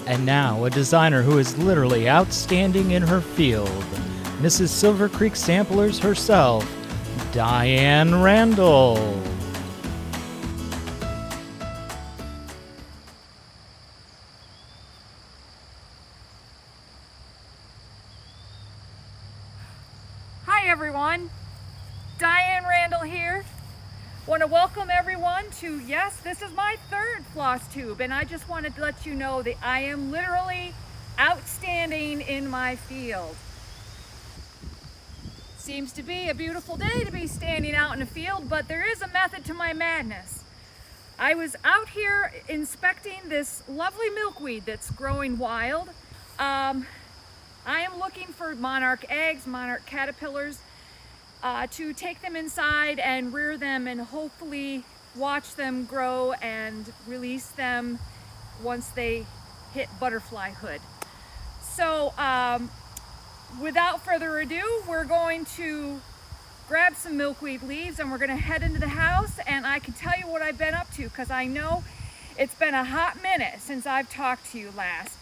And now, a designer who is literally outstanding in her field, Mrs. Silver Creek Samplers herself, Diane Randall. Hi everyone, Diane Randall here. Want to welcome everyone to, yes, this is my third floss tube, and I just wanted to let you know that I am literally outstanding in my field. Seems to be a beautiful day to be standing out in a field, but there is a method to my madness. I was out here inspecting this lovely milkweed that's growing wild. I am looking for monarch eggs, monarch caterpillars, to take them inside and rear them and hopefully watch them grow and release them once they hit butterflyhood. So without further ado, we're going to grab some milkweed leaves and we're going to head into the house, and I can tell you what I've been up to because I know it's been a hot minute since I've talked to you last.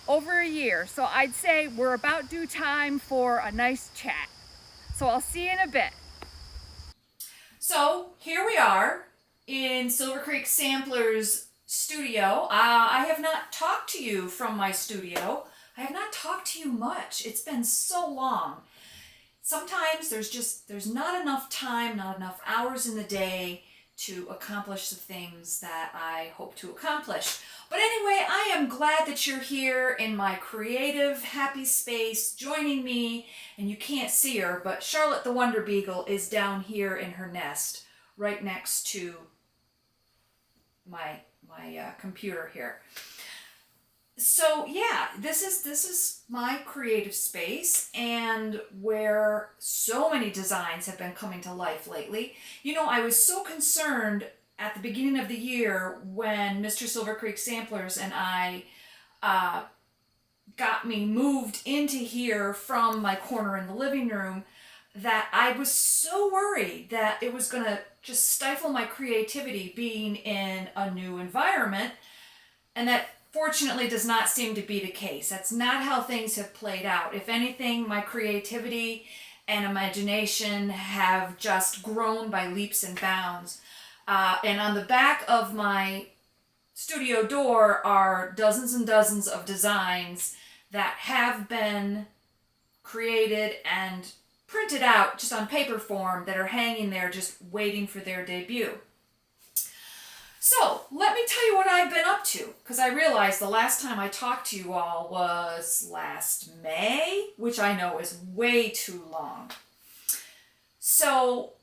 Over a year. So I'd say we're about due time for a nice chat. So I'll see you in a bit. So here we are in Silver Creek Samplers studio. I have not talked to you from my studio. I have not talked to you much. It's been so long. Sometimes there's not enough time, not enough hours in the day to accomplish the things that I hope to accomplish. But anyway, I am glad that you're here in my creative, happy space, joining me. And you can't see her, but Charlotte the Wonder Beagle is down here in her nest, right next to my computer here. So yeah, this is my creative space, and where so many designs have been coming to life lately. You know, I was so concerned at the beginning of the year when Mr. Silver Creek Samplers and I got me moved into here from my corner in the living room, that I was so worried that it was going to just stifle my creativity being in a new environment, and that fortunately does not seem to be the case. That's not how things have played out. If anything, my creativity and imagination have just grown by leaps and bounds. And on the back of my studio door are dozens and dozens of designs that have been created and printed out just on paper form that are hanging there just waiting for their debut. So let me tell you what I've been up to, because I realized the last time I talked to you all was last May, which I know is way too long. So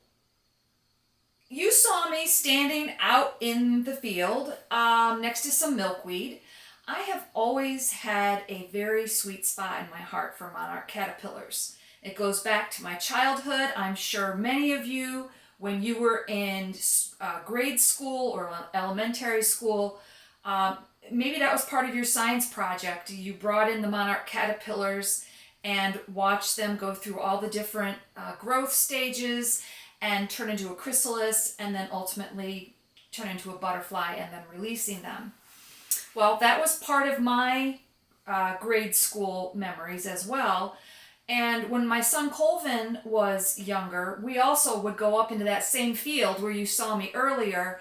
you saw me standing out in the field next to some milkweed. I have always had a very sweet spot in my heart for monarch caterpillars. It goes back to my childhood. I'm sure many of you, when you were in grade school or elementary school, maybe that was part of your science project. You brought in the monarch caterpillars and watched them go through all the different growth stages and turn into a chrysalis, and then ultimately turn into a butterfly and then releasing them. Well, that was part of my grade school memories as well. And when my son Colvin was younger, we also would go up into that same field where you saw me earlier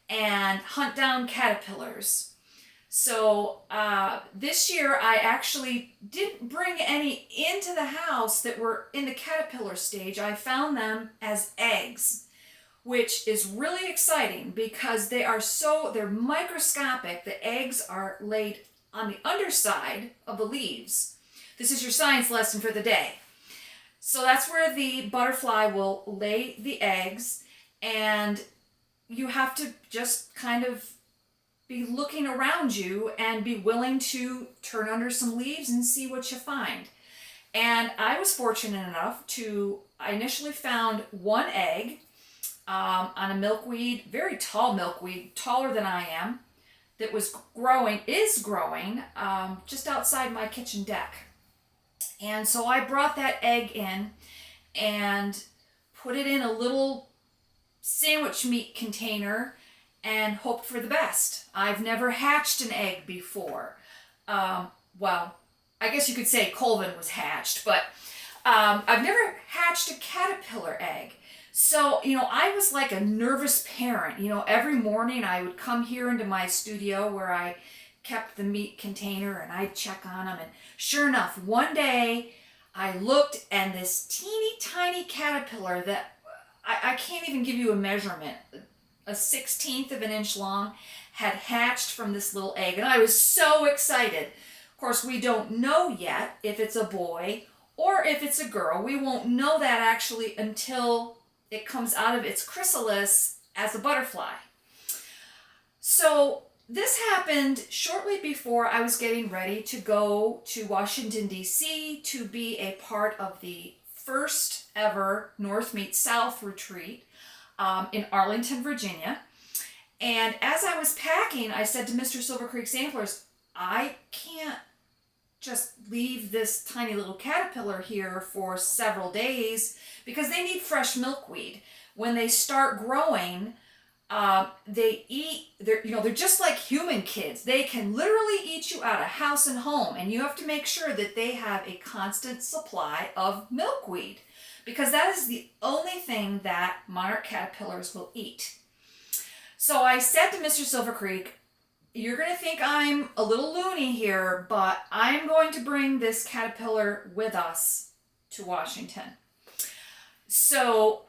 and hunt down caterpillars. So this year I actually didn't bring any into the house that were in the caterpillar stage. I found them as eggs, which is really exciting because they're microscopic. The eggs are laid on the underside of the leaves. This is your science lesson for the day. So that's where the butterfly will lay the eggs, and you have to just kind of be looking around you and be willing to turn under some leaves and see what you find. And I was fortunate enough I initially found one egg on a milkweed, very tall milkweed, taller than I am, that is growing just outside my kitchen deck. And so I brought that egg in and put it in a little sandwich meat container and hoped for the best. I've never hatched an egg before. well, I guess you could say Colvin was hatched, but I've never hatched a caterpillar egg. So, I was like a nervous parent. Every morning I would come here into my studio where I kept the meat container and I'd check on them. And sure enough, one day I looked and this teeny tiny caterpillar that I can't even give you a measurement, a 1/16 of an inch long, had hatched from this little egg. And I was so excited. Of course, we don't know yet if it's a boy or if it's a girl. We won't know that actually until it comes out of its chrysalis as a butterfly. So this happened shortly before I was getting ready to go to Washington, D.C. to be a part of the first ever North Meets South retreat in Arlington, Virginia. And as I was packing, I said to Mr. Silver Creek Samplers, I can't just leave this tiny little caterpillar here for several days because they need fresh milkweed. When they start growing, they're just like human kids. They can literally eat you out of house and home, and you have to make sure that they have a constant supply of milkweed because that is the only thing that monarch caterpillars will eat. So I said to Mr. Silver Creek, you're going to think I'm a little loony here, but I'm going to bring this caterpillar with us to Washington. So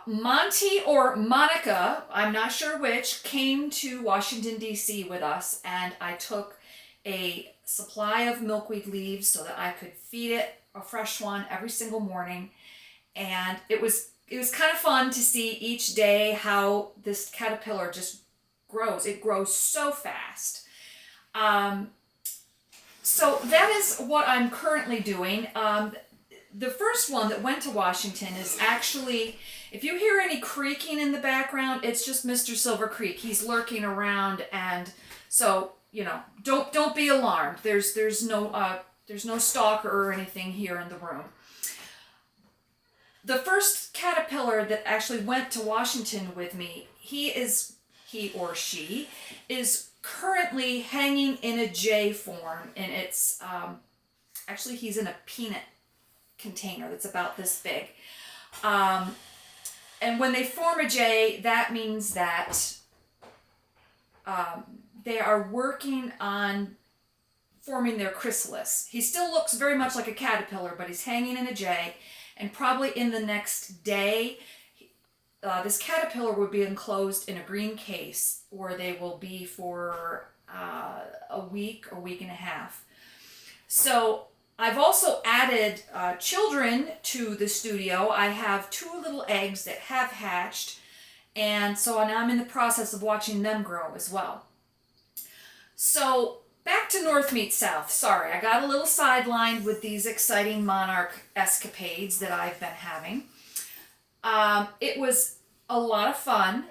Monty or Monica, I'm not sure which, came to Washington, D.C. with us, and I took a supply of milkweed leaves so that I could feed it a fresh one every single morning. And it was kind of fun to see each day how this caterpillar just grows. It grows so fast. So that is what I'm currently doing. The first one that went to Washington is actually, if you hear any creaking in the background, it's just Mr. Silver Creek. He's lurking around, and so don't be alarmed. There's no stalker or anything here in the room. The first caterpillar that actually went to Washington with me, he or she is currently hanging in a J form, and it's actually he's in a peanut container that's about this big. And when they form a J, that means that they are working on forming their chrysalis. He still looks very much like a caterpillar, but he's hanging in a J, and probably in the next day, this caterpillar would be enclosed in a green case where they will be for a week and a half. So I've also added children to the studio. I have 2 little eggs that have hatched, and so now I'm in the process of watching them grow as well. So back to North Meets South. Sorry, I got a little sidelined with these exciting monarch escapades that I've been having. It was a lot of fun.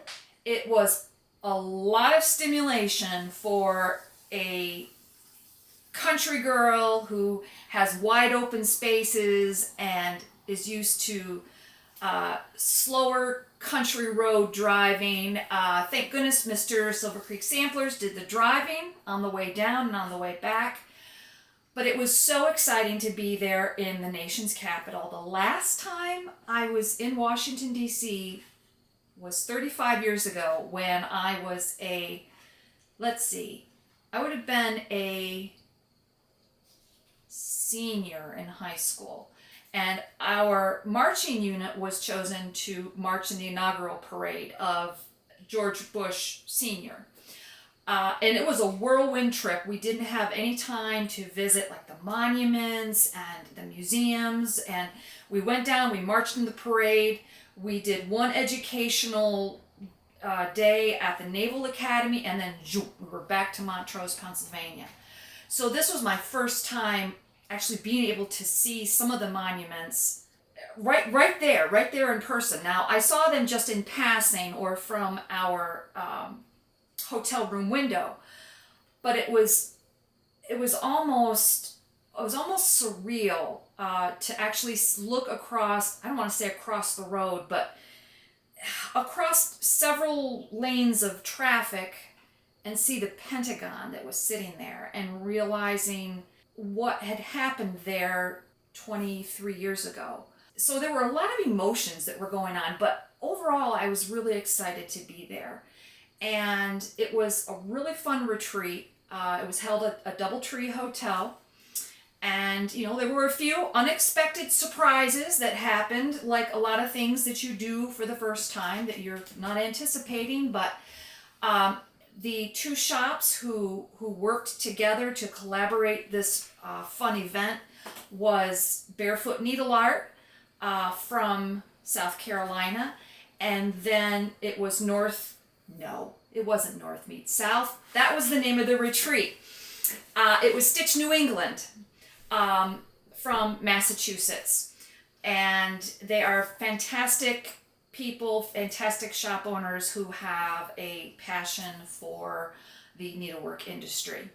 It was a lot of stimulation for a country girl who has wide open spaces and is used to slower country road driving. Thank goodness Mr. Silver Creek Samplers did the driving on the way down and on the way back. But it was so exciting to be there in the nation's capital. The last time I was in Washington, D.C. was 35 years ago when I was I would have been a senior in high school. And our marching unit was chosen to march in the inaugural parade of George Bush Sr. And it was a whirlwind trip. We didn't have any time to visit like the monuments and the museums. And we went down, we marched in the parade. We did one educational day at the Naval Academy, and then we were back to Montrose, Pennsylvania. So this was my first time actually being able to see some of the monuments right there in person. Now, I saw them just in passing or from our hotel room window, but it was almost surreal to actually look across, I don't want to say across the road, but across several lanes of traffic and see the Pentagon that was sitting there and realizing what had happened there 23 years ago. So there were a lot of emotions that were going on, but overall I was really excited to be there. And it was a really fun retreat. It was held at a DoubleTree hotel. And, there were a few unexpected surprises that happened, like a lot of things that you do for the first time that you're not anticipating. But the two shops who worked together to collaborate this fun event was Barefoot Needle Art from South Carolina. And then it was it wasn't North Meets South. That was the name of the retreat. It was Stitch New England from Massachusetts. And they are fantastic people, fantastic shop owners who have a passion for the needlework industry.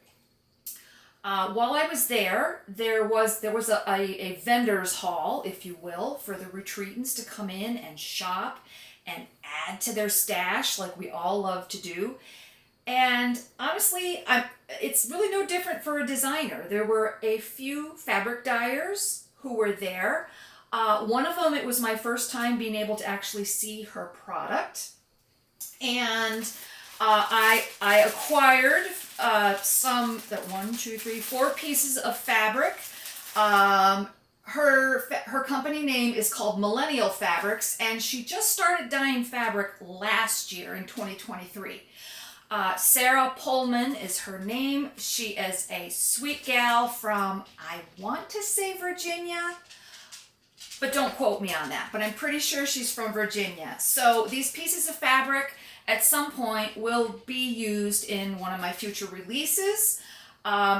While I was there, there was a vendor's hall, if you will, for the retreatants to come in and shop and add to their stash like we all love to do. And honestly, it's really no different for a designer. There were a few fabric dyers who were there. One of them, it was my first time being able to actually see her product. And I acquired four pieces of fabric. Her company name is called Millennial Fabrics, and she just started dyeing fabric last year in 2023. Sarah Pullman is her name. She is a sweet gal from, I want to say Virginia, but don't quote me on that, but I'm pretty sure she's from Virginia. So these pieces of fabric at some point will be used in one of my future releases.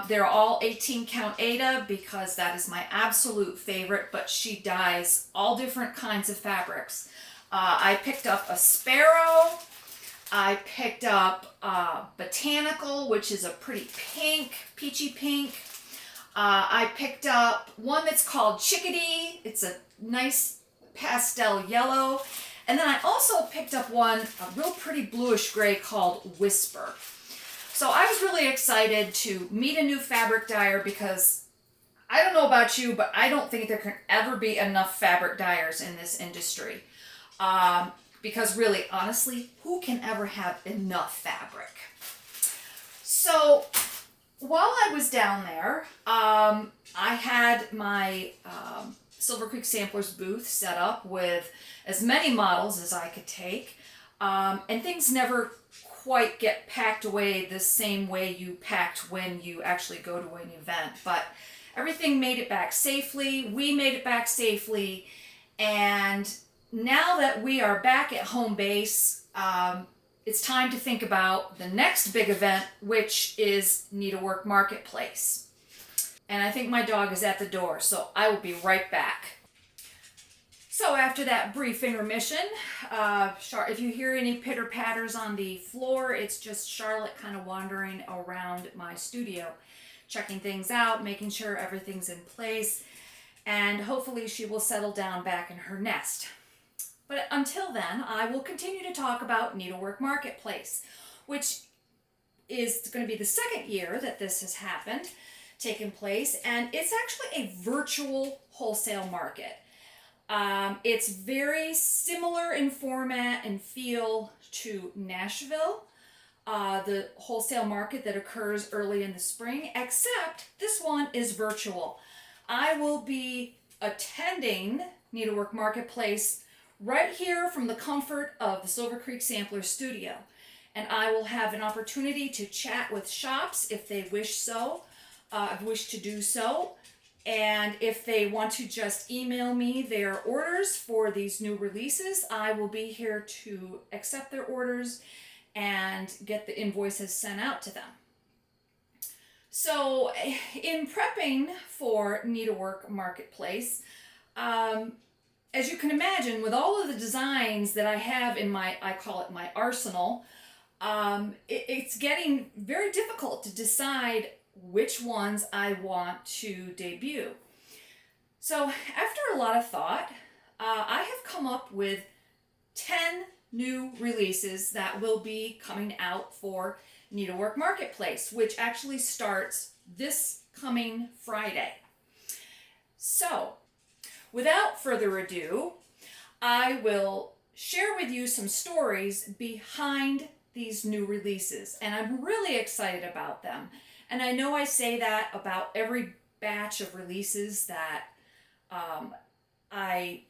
They're all 18 count Aida because that is my absolute favorite, but she dyes all different kinds of fabrics. I picked up a sparrow. I picked up botanical, which is a pretty peachy pink. I picked up one that's called chickadee. It's a nice pastel yellow. And then I also picked up one, a real pretty bluish gray called Whisper. So I was really excited to meet a new fabric dyer because I don't know about you, but I don't think there can ever be enough fabric dyers in this industry. Because really, honestly, who can ever have enough fabric? So while I was down there, I had my Silver Creek Samplers booth set up with as many models as I could take. And things never quite get packed away the same way you packed when you actually go to an event. But everything made it back safely. We made it back safely. And now that we are back at home base, it's time to think about the next big event, which is Needlework Marketplace. And I think my dog is at the door, so I will be right back. So after that brief intermission, if you hear any pitter-patters on the floor, it's just Charlotte kind of wandering around my studio, checking things out, making sure everything's in place, and hopefully she will settle down back in her nest. But until then, I will continue to talk about Needlework Marketplace, which is going to be the second year that this has taken place, and it's actually a virtual wholesale market. It's very similar in format and feel to Nashville, the wholesale market that occurs early in the spring, except this one is virtual. I will be attending Needlework Marketplace right here from the comfort of the Silver Creek Sampler studio. And I will have an opportunity to chat with shops if they wish to do so. And if they want to just email me their orders for these new releases, I will be here to accept their orders and get the invoices sent out to them. So in prepping for Needlework Marketplace, as you can imagine, with all of the designs that I have in I call it my arsenal, it's getting very difficult to decide which ones I want to debut. So after a lot of thought, I have come up with 10 new releases that will be coming out for Needlework Marketplace, which actually starts this coming Friday. So, without further ado, I will share with you some stories behind these new releases, and I'm really excited about them. And I know I say that about every batch of releases that I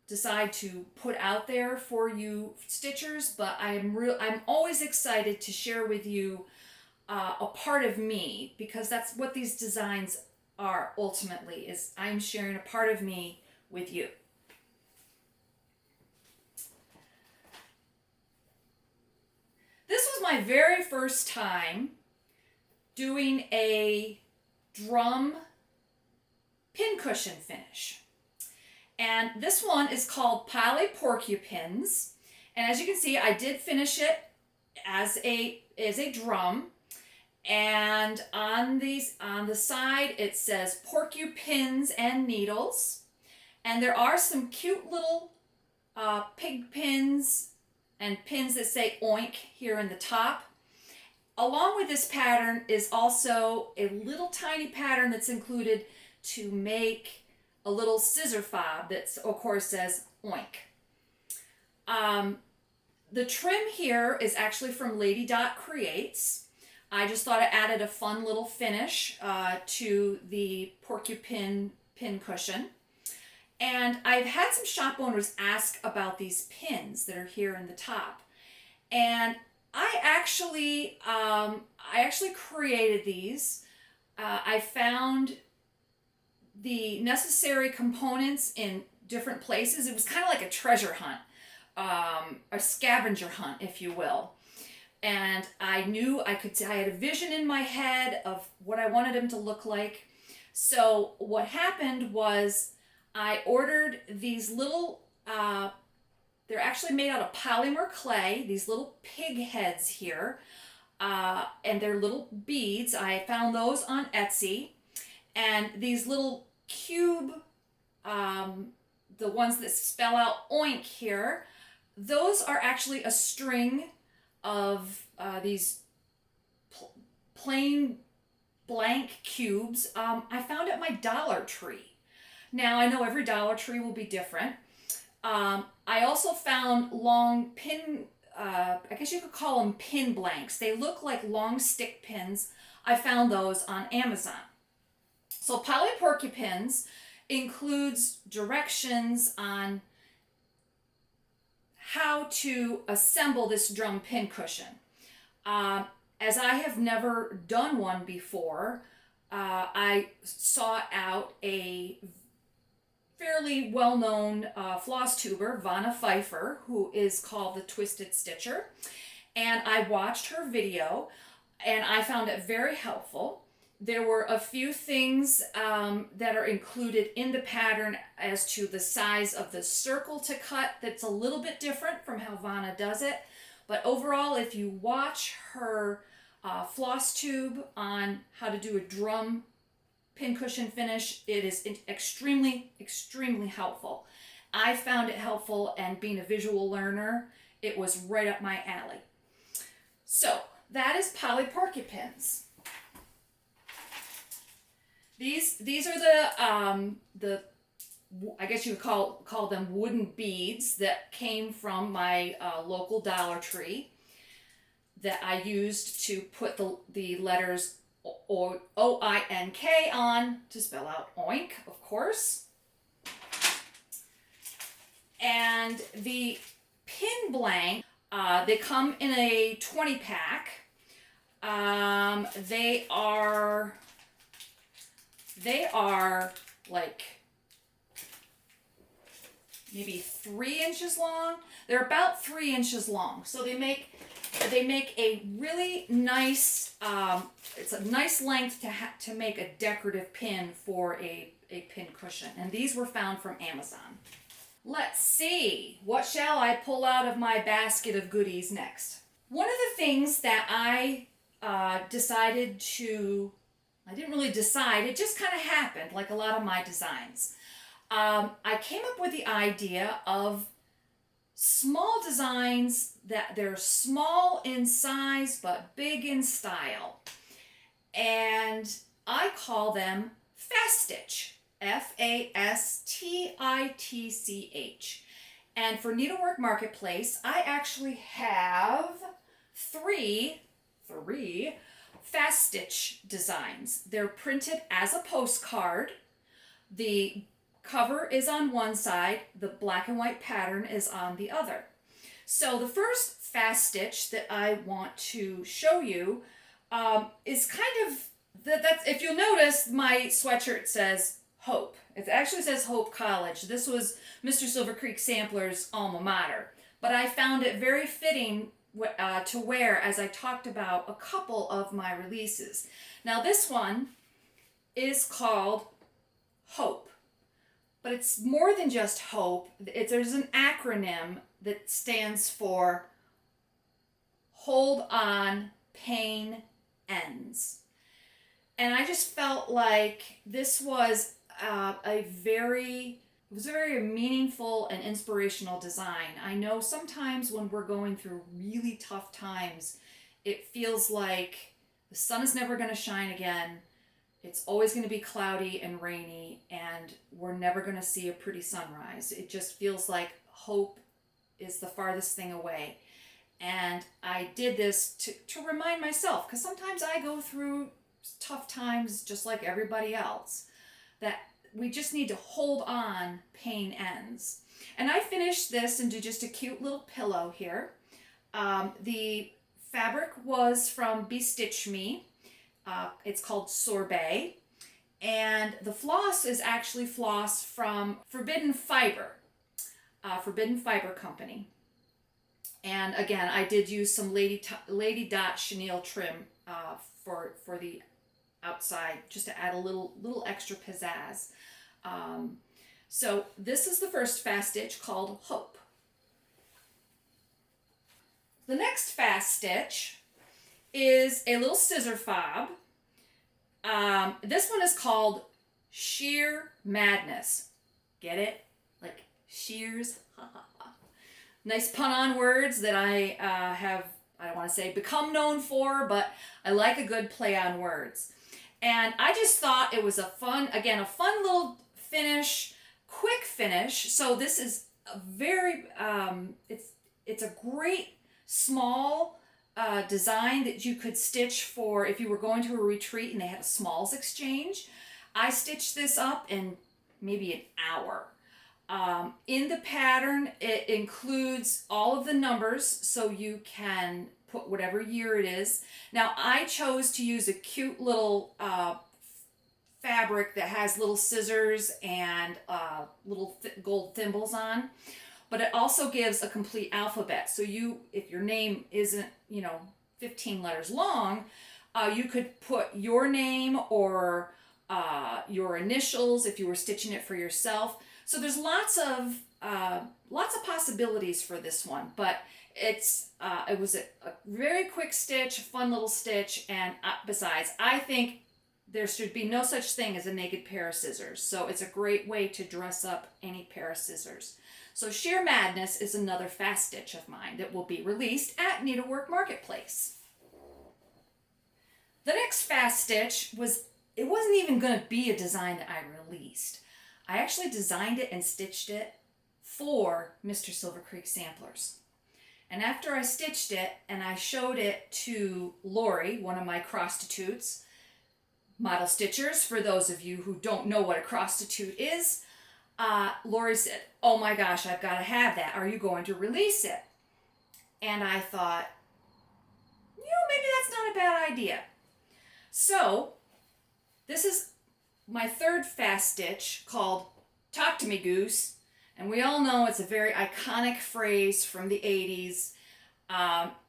decide to put out there for you stitchers, but I'm always excited to share with you a part of me, because that's what these designs are ultimately, is I'm sharing a part of me with you. This was my very first time doing a drum pincushion finish. And this one is called Polyporcupines. And as you can see, I did finish it as a drum. And on the side it says porcupines and needles. And there are some cute little pig pins and pins that say oink here in the top. Along with this pattern is also a little tiny pattern that's included to make a little scissor fob that of course says oink. The trim here is actually from Lady Dot Creates. I just thought it added a fun little finish to the porcupine pin cushion. And I've had some shop owners ask about these pins that are here in the top. And I actually created these. I found the necessary components in different places. It was kind of like a treasure hunt, a scavenger hunt, if you will. And I knew I had a vision in my head of what I wanted them to look like. So what happened was I ordered these little, they're actually made out of polymer clay, these little pig heads here, and they're little beads. I found those on Etsy. And these little cube, the ones that spell out oink here, those are actually a string of these plain blank cubes I found at my Dollar Tree. Now, I know every Dollar Tree will be different. I also found long pin, I guess you could call them pin blanks. They look like long stick pins. I found those on Amazon. So Polyporcupines includes directions on how to assemble this drum pin cushion. As I have never done one before, I sought out a fairly well-known floss tuber, Vanna Pfeiffer, who is called the Twisted Stitcher. And I watched her video and I found it very helpful. There were a few things that are included in the pattern as to the size of the circle to cut that's a little bit different from how Vanna does it. But overall, if you watch her floss tube on how to do a drum pincushion finish, it is extremely, extremely helpful. I found it helpful, and being a visual learner, it was right up my alley. So that is Polyporcupines. These are the I guess you could call them wooden beads that came from my local Dollar Tree that I used to put the letters O-I-N-K on to spell out oink, of course. And the pin blank, they come in a 20 pack. They are like maybe 3 inches long. They're about 3 inches long. So they make a really nice, it's a nice length to make a decorative pin for a pin cushion. And these were found from Amazon. Let's see, what shall I pull out of my basket of goodies next? One of the things that I decided to, I didn't really decide, it just kind of happened, like a lot of my designs. I came up with the idea of small designs that they're small in size but big in style. And I call them fast stitch, Fastitch. And for Needlework Marketplace, I actually have three fast stitch designs. They're printed as a postcard. The cover is on one side, the black and white pattern is on the other. So the first fast stitch that I want to show you is kind of, that's, if you'll notice, my sweatshirt says Hope. It actually says Hope College. This was Mr. Silver Creek Sampler's alma mater, but I found it very fitting to wear as I talked about a couple of my releases. Now this one is called Hope, but it's more than just hope. There's an acronym that stands for Hold On, Pain Ends. And I just felt like this was a very meaningful and inspirational design. I know sometimes when we're going through really tough times, it feels like the sun is never going to shine again. It's always going to be cloudy and rainy, and we're never going to see a pretty sunrise. It just feels like hope is the farthest thing away. And I did this to remind myself, because sometimes I go through tough times just like everybody else, that we just need to hold on, pain ends. And I finished this into just a cute little pillow here. The fabric was from Bestitch Me. It's called Sorbet. And the floss is actually floss from Forbidden Fiber Company. And again, I did use some Lady Dot chenille trim for the outside, just to add a little extra pizzazz. So this is the first fast stitch, called Hope. The next fast stitch is a little scissor fob. This one is called Sheer Madness. Get it? Like shears? Nice pun on words that I have, I don't want to say become known for, but I like a good play on words. And I just thought it was a fun little finish, quick finish. So this is a very, it's a great small design that you could stitch for if you were going to a retreat and they had a smalls exchange. I stitched this up in maybe an hour. In the pattern, it includes all of the numbers, so you can put whatever year it is. Now, I chose to use a cute little fabric that has little scissors and little gold thimbles on, but it also gives a complete alphabet. So if your name isn't, 15 letters long, you could put your name or your initials if you were stitching it for yourself. So there's lots of possibilities for this one, but it was a very quick stitch, fun little stitch, and besides, I think there should be no such thing as a naked pair of scissors. So it's a great way to dress up any pair of scissors. So Sheer Madness is another fast stitch of mine that will be released at Needlework Marketplace. The next fast stitch it wasn't even going to be a design that I released. I actually designed it and stitched it for Mr. Silver Creek Samplers. And after I stitched it and I showed it to Lori, one of my prostitutes, model stitchers, for those of you who don't know what a prostitute is, Lori said, "Oh my gosh, I've got to have that. Are you going to release it?" And I thought, maybe that's not a bad idea. So this is my third fast stitch, called Talk to Me Goose. And we all know it's a very iconic phrase from the 80s.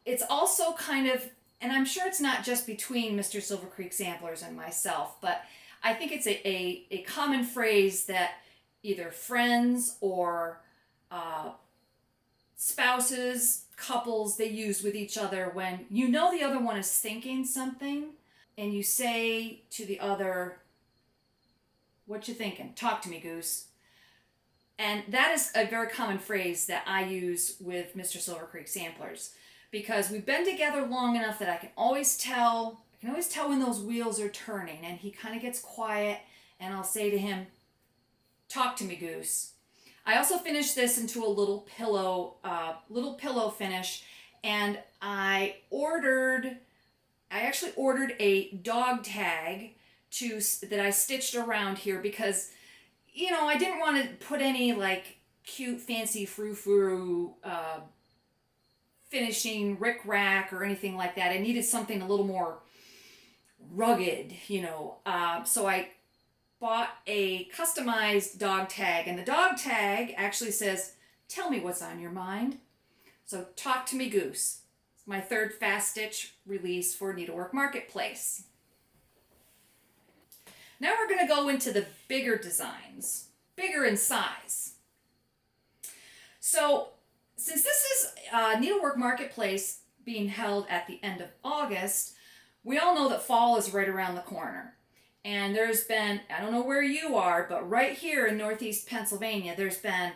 It's also kind of, and I'm sure it's not just between Mr. Silver Creek Samplers and myself, but I think it's a common phrase that either friends or spouses, couples, they use with each other when the other one is thinking something, and you say to the other, "What you thinking? Talk to me, goose." And that is a very common phrase that I use with Mr. Silver Creek Samplers, because we've been together long enough that I can always tell when those wheels are turning, and he kind of gets quiet and I'll say to him, "Talk to me, Goose." I also finished this into a little pillow finish, and I actually ordered a dog tag that I stitched around here because, you know, I didn't want to put any like cute fancy frou-frou finishing rick-rack or anything like that. I needed something a little more rugged, you know. So I bought a customized dog tag, and the dog tag actually says, "Tell me what's on your mind." So Talk to Me, Goose. It's my third fast stitch release for Needlework Marketplace. Now we're going to go into the bigger designs, bigger in size. So since this is Needlework Marketplace being held at the end of August, we all know that fall is right around the corner. And there's been, I don't know where you are, but right here in Northeast Pennsylvania, there's been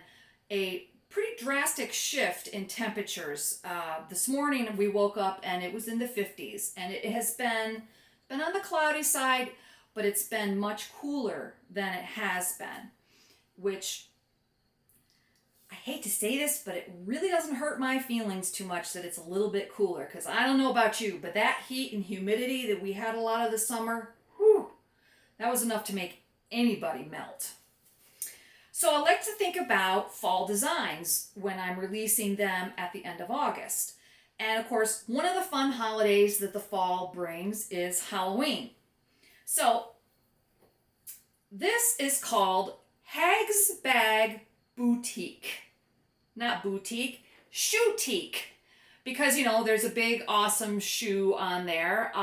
a pretty drastic shift in temperatures. This morning we woke up and it was in the 50s, and it has been on the cloudy side, but it's been much cooler than it has been, which I hate to say this, but it really doesn't hurt my feelings too much that it's a little bit cooler, because I don't know about you, but that heat and humidity that we had a lot of this summer, whew, that was enough to make anybody melt. So I like to think about fall designs when I'm releasing them at the end of August. And of course, one of the fun holidays that the fall brings is Halloween. So this is called Hag's Bag Boutique. Not boutique, shoe-teak. Because, you know, there's a big awesome shoe on there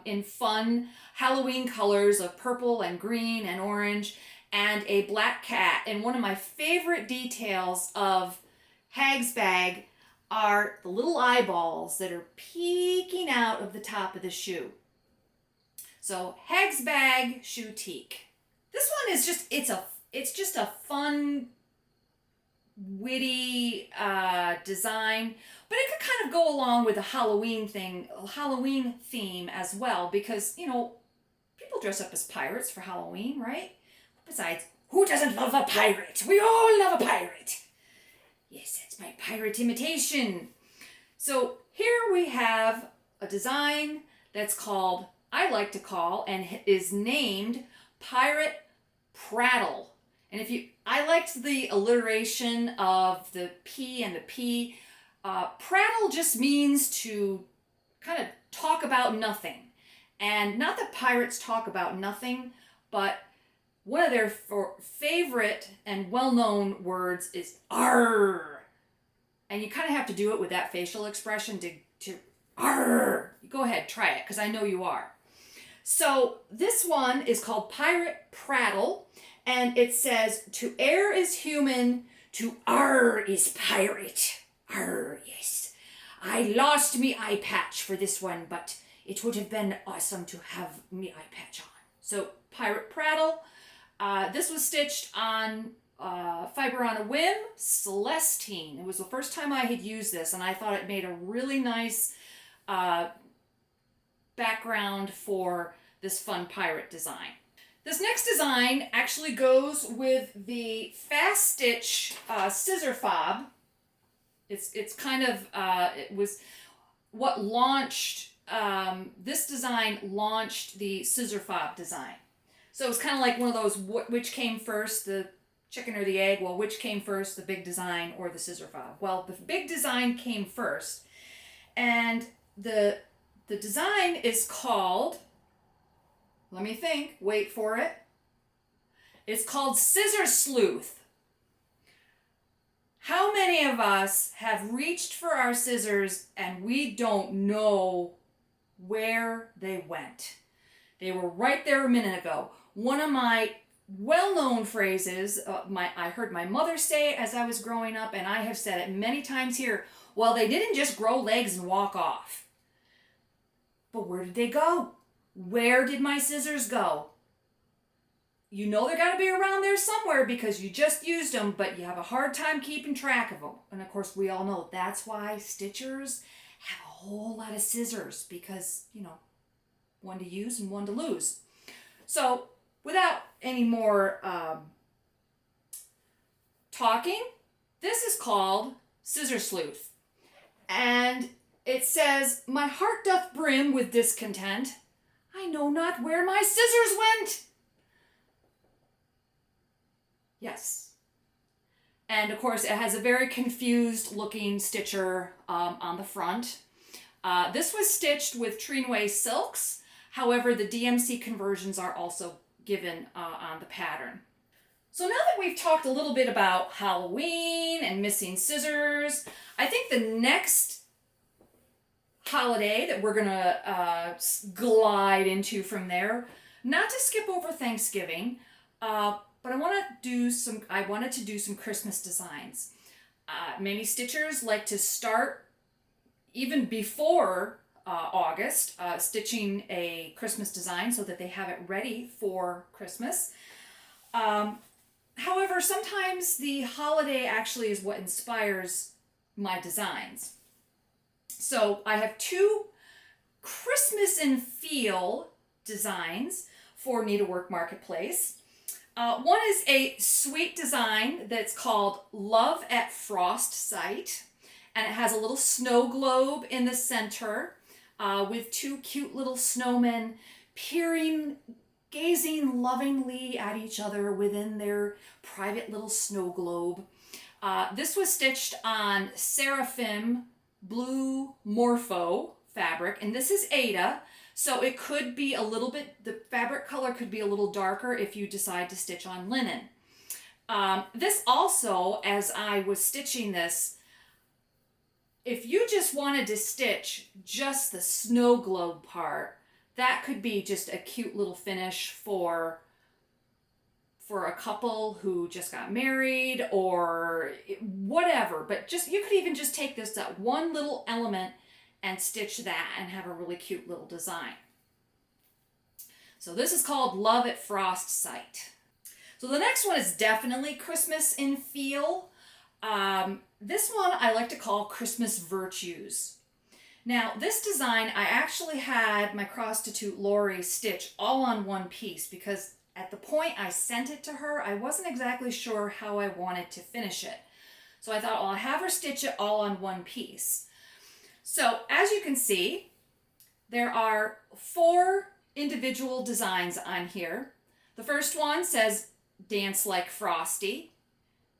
in fun Halloween colors of purple and green and orange, and a black cat. And one of my favorite details of Hag's Bag are the little eyeballs that are peeking out of the top of the shoe. So Hag's Bag Shoe-teak. This one is just, it's just a fun, witty design, but it could kind of go along with a Halloween theme as well, because, you know, people dress up as pirates for Halloween, right? Besides, who doesn't love a pirate? We all love a pirate. Yes, that's my pirate imitation. So here we have a design that's called, I like to call, and is named Pirate Prattle. And I liked the alliteration of the P and the P. Prattle just means to kind of talk about nothing. And not that pirates talk about nothing, but one of their favorite and well-known words is "arr." And you kind of have to do it with that facial expression to "arr." Go ahead, try it, because I know you are. So this one is called Pirate Prattle, and it says, "To err is human, to arr is pirate. Arr, yes. I lost me eye patch for this one, but it would have been awesome to have me eye patch on." So Pirate Prattle. This was stitched on Fiber on a Whim, Celestine. It was the first time I had used this, and I thought it made a really nice background for this fun pirate design. This next design actually goes with the Fast Stitch scissor fob. It's kind of, it was what launched, this design launched the scissor fob design. So it's kind of like one of those, which came first, the chicken or the egg? Well, which came first, the big design or the scissor fob? Well, the big design came first. And the design is called, let me think, wait for it. It's called Scissor Sleuth. How many of us have reached for our scissors and we don't know where they went? They were right there a minute ago. One of my well-known phrases, I heard my mother say it as I was growing up, and I have said it many times here. Well, they didn't just grow legs and walk off. But where did they go? Where did my scissors go? you know they're got to be around there somewhere because you just used them, but you have a hard time keeping track of them. And of course, we all know that's why stitchers have a whole lot of scissors because, you know, one to use and one to lose. So without any more talking, this is called Scissor Sleuth. And it says, "My heart doth brim with discontent. I know not where my scissors went." Yes. And of course, it has a very confused looking stitcher on the front. This was stitched with Trinway silks. However, the DMC conversions are also given on the pattern. So now that we've talked a little bit about Halloween and missing scissors, I think the next holiday that we're gonna glide into from there, not to skip over Thanksgiving, but I wanted to do some Christmas designs. Many stitchers like to start even before August, stitching a Christmas design so that they have it ready for Christmas. However, sometimes the holiday actually is what inspires my designs. So I have two Christmas and feel designs for Needlework Marketplace. One is a sweet design that's called Love at Frost Sight, and it has a little snow globe in the center with two cute little snowmen gazing lovingly at each other within their private little snow globe. This was stitched on Seraphim Blue Morpho fabric, and this is Ada. So it could be a little bit, the fabric color could be a little darker if you decide to stitch on linen. This also, as I was stitching this, if you just wanted to stitch just the snow globe part, that could be just a cute little finish for a couple who just got married or whatever. But just, you could even just take that one little element and stitch that and have a really cute little design. So this is called Love at Frost Sight. So the next one is definitely Christmas in feel. This one I like to call Christmas Virtues. Now this design, I actually had my prostitute Lori stitch all on one piece because at the point I sent it to her, I wasn't exactly sure how I wanted to finish it. So I thought, well, I'll have her stitch it all on one piece. So as you can see, there are 4 individual designs on here. The first one says Dance Like Frosty,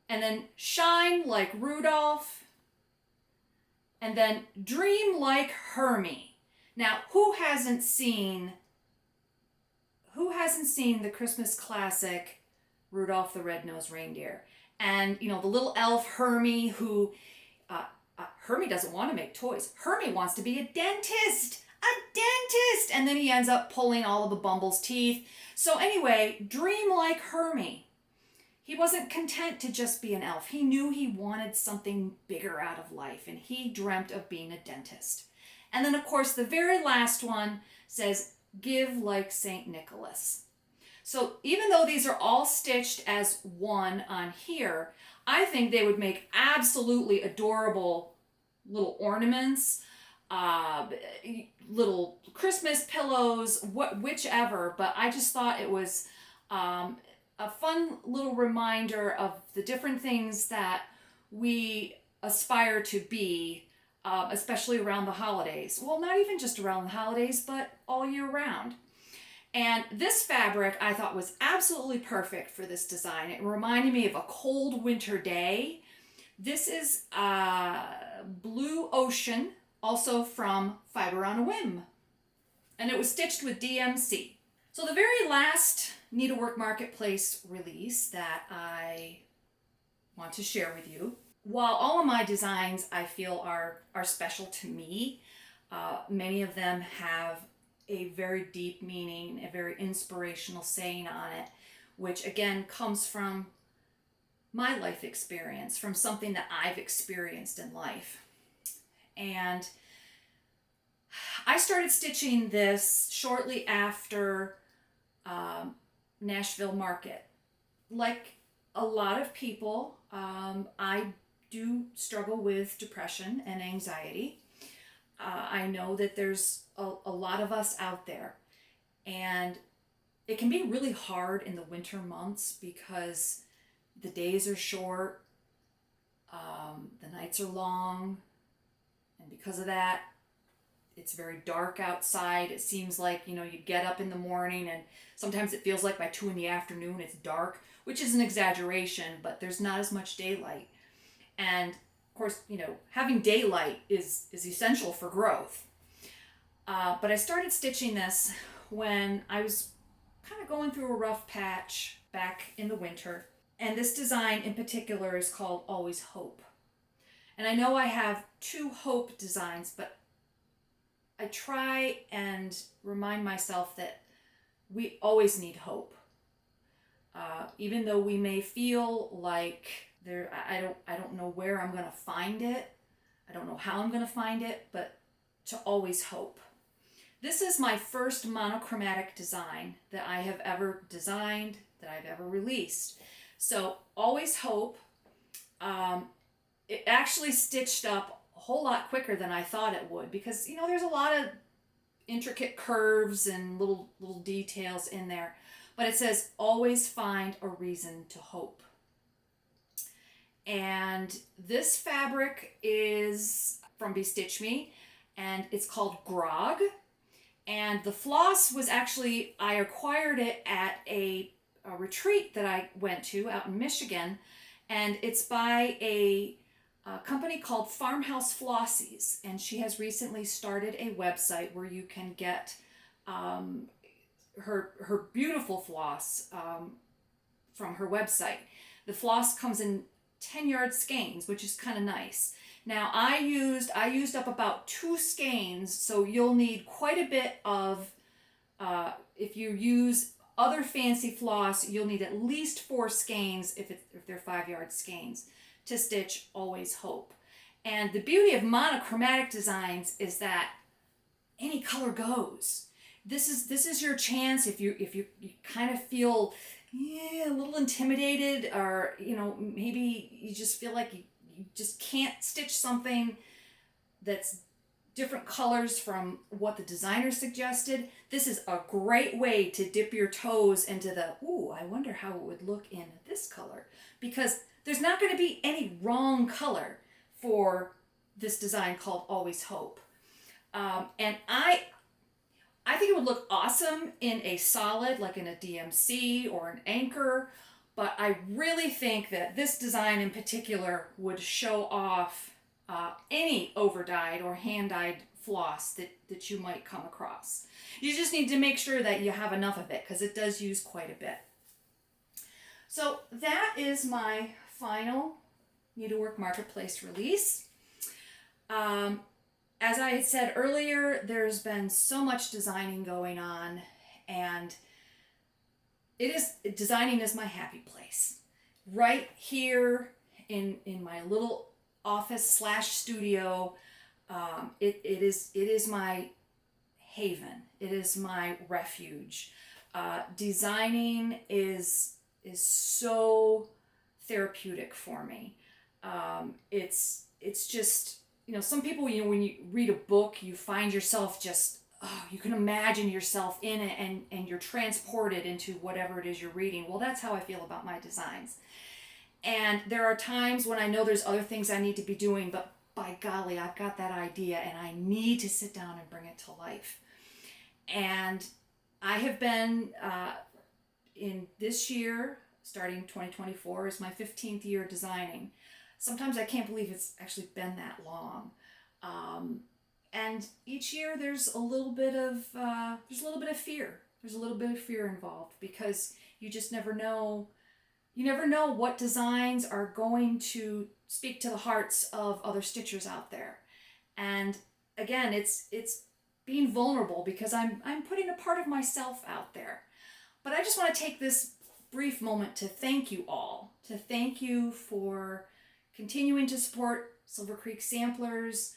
and then Shine Like Rudolph, and then Dream Like Hermie. Now, who hasn't seen the Christmas classic Rudolph the Red-Nosed Reindeer? And, you know, the little elf Hermie who Hermie doesn't want to make toys. Hermie wants to be a dentist! And then he ends up pulling all of the Bumble's teeth. So anyway, Dream Like Hermie. He wasn't content to just be an elf. He knew he wanted something bigger out of life, and he dreamt of being a dentist. And then, of course, the very last one says, Give Like St. Nicholas. So even though these are all stitched as one on here, I think they would make absolutely adorable little ornaments, little Christmas pillows, whichever. But I just thought it was a fun little reminder of the different things that we aspire to be, especially around the holidays. Well, not even just around the holidays, but all year round. And this fabric I thought was absolutely perfect for this design. It reminded me of a cold winter day. This is Blue Ocean, also from Fiber on a Whim. And it was stitched with DMC. So the very last Needlework Marketplace release that I want to share with you, while all of my designs I feel are special to me, many of them have a very deep meaning, a very inspirational saying on it, which again comes from my life experience, from something that I've experienced in life. And I started stitching this shortly after Nashville market. Like a lot of people, I do struggle with depression and anxiety. I know that there's a lot of us out there, and it can be really hard in the winter months because the days are short, the nights are long, and because of that, it's very dark outside. It seems like, you get up in the morning and sometimes it feels like by 2 p.m. it's dark, which is an exaggeration, but there's not as much daylight. And of course, having daylight is essential for growth. But I started stitching this when I was kind of going through a rough patch back in the winter. And this design in particular is called Always Hope. And I know I have 2 hope designs, but I try and remind myself that we always need hope. Even though we may feel like I don't know where I'm going to find it. I don't know how I'm going to find it, but to always hope. This is my first monochromatic design that I have ever designed, that I've ever released. So Always Hope, it actually stitched up a whole lot quicker than I thought it would, because there's a lot of intricate curves and little details in there, but it says always find a reason to hope. And this fabric is from Be Stitch Me, and it's called Grog. And the floss was actually, I acquired it at a retreat that I went to out in Michigan, and it's by a company called Farmhouse Flossies, and she has recently started a website where you can get her beautiful floss from her website. The floss comes in 10-yard skeins, which is kind of nice. Now I used up about 2 skeins, so you'll need quite a bit of, if you use other fancy floss, you'll need at least 4 skeins if they're 5-yard skeins to stitch Always Hope. And the beauty of monochromatic designs is that any color goes. This is your chance if you kind of feel a little intimidated, or maybe you just feel like you just can't stitch something that's different colors from what the designer suggested. This is a great way to dip your toes into I wonder how it would look in this color, because there's not going to be any wrong color for this design called Always Hope. And I think it would look awesome in a solid, like in a DMC or an anchor, but I really think that this design in particular would show off any over-dyed or hand-dyed floss that you might come across. You just need to make sure that you have enough of it, because it does use quite a bit. So that is my final Needlework Marketplace release. As I had said earlier, there's been so much designing going on, and designing is my happy place. Right here in my little office / studio, it is my haven. It is my refuge. Designing is so therapeutic for me. It's just, some people, when you read a book, you find yourself just, you can imagine yourself in it, and you're transported into whatever it is you're reading. Well, that's how I feel about my designs. And there are times when I know there's other things I need to be doing, but by golly, I've got that idea and I need to sit down and bring it to life. And I have been, in this year, starting 2024, is my 15th year designing. Sometimes I can't believe it's actually been that long. And each year there's a little bit of fear. There's a little bit of fear involved, because you just never know. You never know what designs are going to speak to the hearts of other stitchers out there. And again, it's being vulnerable, because I'm putting a part of myself out there. But I just want to take this brief moment to thank you all, to thank you for continuing to support Silver Creek Samplers,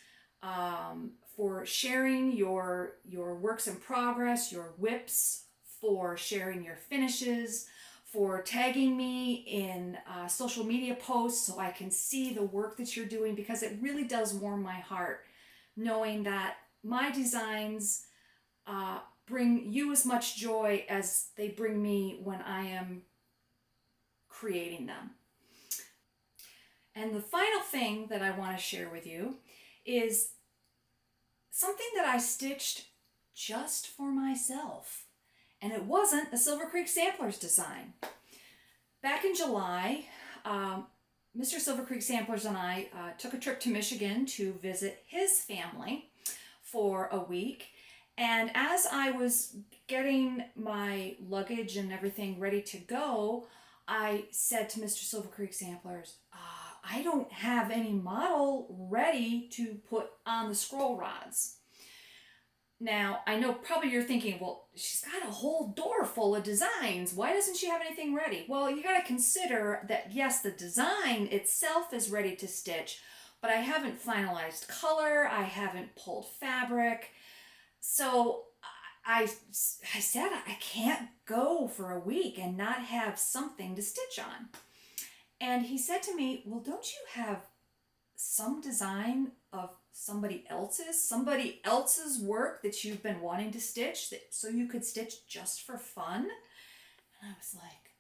for sharing your works in progress, your whips, for sharing your finishes, for tagging me in social media posts so I can see the work that you're doing, because it really does warm my heart knowing that my designs bring you as much joy as they bring me when I am creating them. And the final thing that I want to share with you is something that I stitched just for myself. And it wasn't a Silver Creek Samplers design. Back in July, Mr. Silver Creek Samplers and I took a trip to Michigan to visit his family for a week. And as I was getting my luggage and everything ready to go, I said to Mr. Silver Creek Samplers, I don't have any model ready to put on the scroll rods. Now, I know probably you're thinking, well, she's got a whole door full of designs. Why doesn't she have anything ready? Well, you got to consider that, yes, the design itself is ready to stitch, but I haven't finalized color. I haven't pulled fabric. So I said I can't go for a week and not have something to stitch on. And he said to me, well, don't you have some design of somebody else's work that you've been wanting to stitch so you could stitch just for fun? And I was like,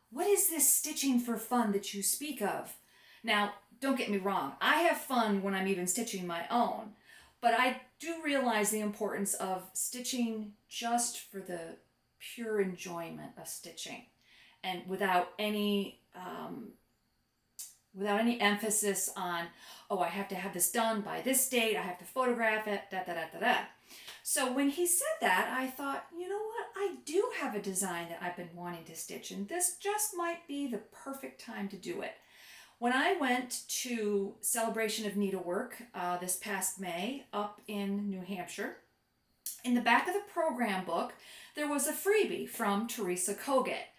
what is this stitching for fun that you speak of? Now, don't get me wrong. I have fun when I'm even stitching my own, but I do realize the importance of stitching just for the pure enjoyment of stitching and without any emphasis on, oh, I have to have this done by this date, I have to photograph it, So when he said that, I thought, you know what, I do have a design that I've been wanting to stitch, and this just might be the perfect time to do it. When I went to Celebration of Needlework this past May up in New Hampshire, in the back of the program book, there was a freebie from Teresa Kogut.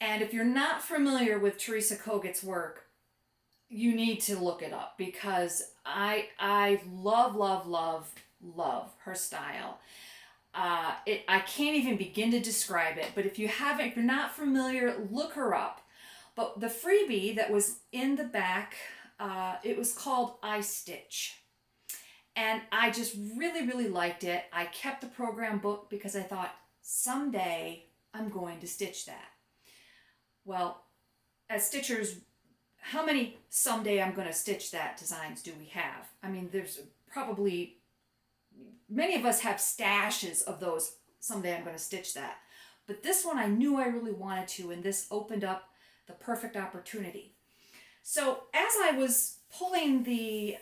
And if you're not familiar with Teresa Kogut's work, you need to look it up, because I love her style. I can't even begin to describe it, but if you're not familiar, look her up. But the freebie that was in the back, it was called I Stitch. And I just really liked it. I kept the program book because I thought, someday I'm going to stitch that. Well, as stitchers, how many someday I'm going to stitch that designs do we have? I mean, there's probably, many of us have stashes of those, someday I'm going to stitch that. But this one I knew I really wanted to, and this opened up the perfect opportunity. So as I was pulling the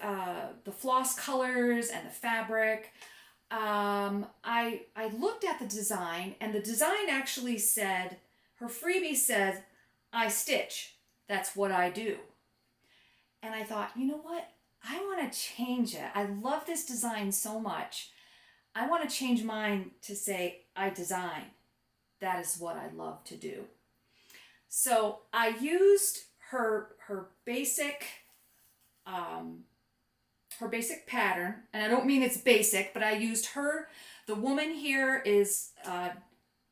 floss colors and the fabric, I looked at the design, and the design actually said, her freebie said, I stitch. That's what I do. And I thought, you know what? I want to change it. I love this design so much. I want to change mine to say, I design. That is what I love to do. So I used her basic pattern, and I don't mean it's basic, but I used her. The woman here is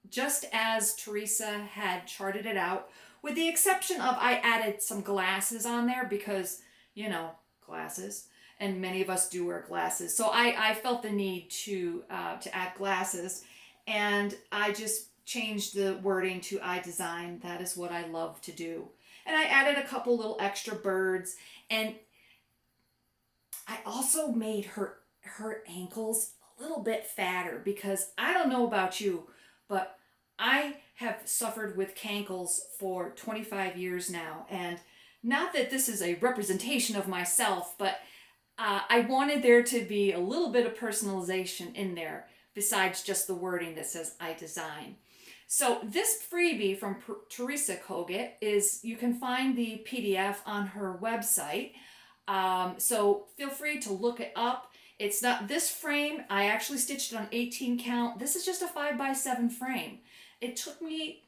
just as Teresa had charted it out, with the exception of I added some glasses on there because, you know, glasses, and many of us do wear glasses. So I felt the need to add glasses, and I just changed the wording to I design. That is what I love to do. And I added a couple little extra birds, and I also made her ankles a little bit fatter, because I don't know about you, but I have suffered with cankles for 25 years now, and not that this is a representation of myself, but I wanted there to be a little bit of personalization in there besides just the wording that says I design. So this freebie from Teresa Kogut is, you can find the PDF on her website. So feel free to look it up. It's not this frame. I actually stitched it on 18 count. This is just a 5x7 frame. It took me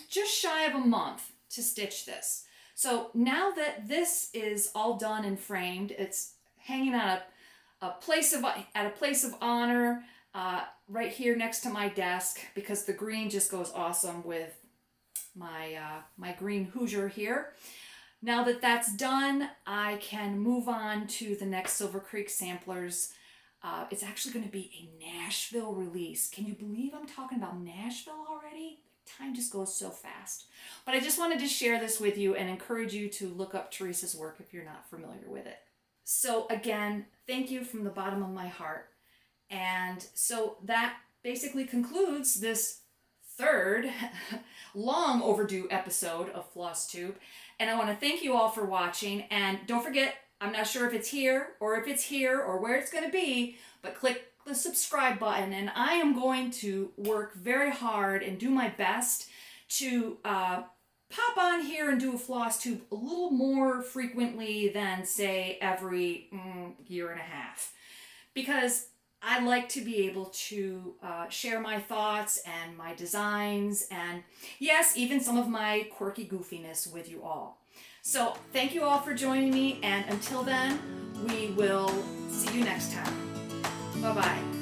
just shy of a month to stitch this. So now that this is all done and framed, it's hanging on a place of honor. right here next to my desk because the green just goes awesome with my green Hoosier here. Now that that's done, I can move on to the next Silver Creek Samplers. It's actually going to be a Nashville release. Can you believe I'm talking about Nashville already? Time just goes so fast. But I just wanted to share this with you and encourage you to look up Teresa's work if you're not familiar with it. So again, thank you from the bottom of my heart. And so that basically concludes this third long overdue episode of FLOSSTUBE. And I want to thank you all for watching. And don't forget, I'm not sure if it's here or where it's going to be, but click the subscribe button. And I am going to work very hard and do my best to pop on here and do a FLOSSTUBE a little more frequently than, say, every year and a half. Because I like to be able to share my thoughts and my designs and, yes, even some of my quirky goofiness with you all. So thank you all for joining me, and until then, we will see you next time. Bye-bye.